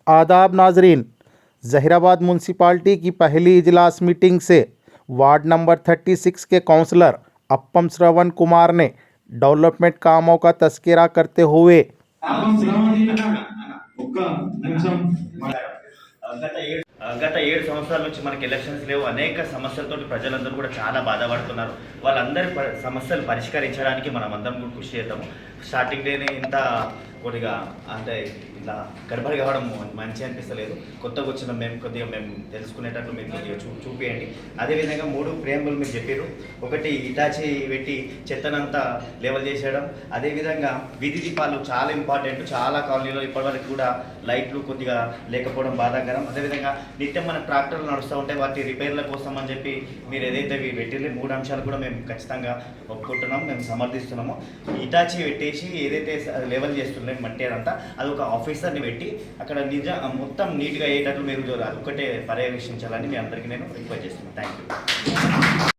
आदाब नाजरीन। ज़हीराबाद म्यूनसिपाल्टी की पहली इजलास मीटिंग से वार्ड नंबर 36 के काउंसलर अप्पम श्रवण कुमार ने डेवलपमेंट कामों का तस्करा करते हुए గత 7 సంవత్సరాల నుంచి మనకి ఎలక్షన్స్ లేవు. అనేక సమస్యలతో ప్రజలందరూ కూడా చాలా బాధపడుతున్నారు. వాళ్ళందరి సమస్యలు పరిష్కరించడానికి మనం అందరం కూడా కృషి చేద్దాము. స్టార్టింగ్ డేనే ఇంత కొద్దిగా అంటే ఇట్లా గడబడి కావడం మంచి అనిపిస్తలేదు. కొత్తగా వచ్చిన మేము కొద్దిగా మేము తెలుసుకునేటట్లు మీరు కొద్దిగా చూపియండి. అదేవిధంగా 3 ప్రేమలు మీరు చెప్పారు. ఒకటి ఇటాచి పెట్టి చెత్తనంతా లెవెల్ చేసేయడం, అదేవిధంగా వీధి దీపాలు చాలా ఇంపార్టెంట్. చాలా కాలనీలో ఇప్పటివరకు కూడా లైట్లు కొద్దిగా లేకపోవడం బాధాకరం. అదేవిధంగా నిత్యం మన ట్రాక్టర్లు నడుస్తూ ఉంటే వాటి రిపేర్ల కోసం అని చెప్పి మీరు ఏదైతే పెట్టిందో 3 అంశాలు కూడా మేము ఖచ్చితంగా ఒప్పుకుంటున్నాం, మేము సమర్థిస్తున్నాము. ఇటాచి పెట్టేసి ఏదైతే లెవెల్ చేస్తున్నాం మట్టి అదంతా, అది ఒక ఆఫీసర్ని పెట్టి అక్కడ మొత్తం నీట్గా అయ్యేటట్లు మీరు అదొక్కటే పర్యవేక్షించాలని మీ అందరికీ నేను రిక్వెస్ట్ చేస్తున్నాను. Thank you.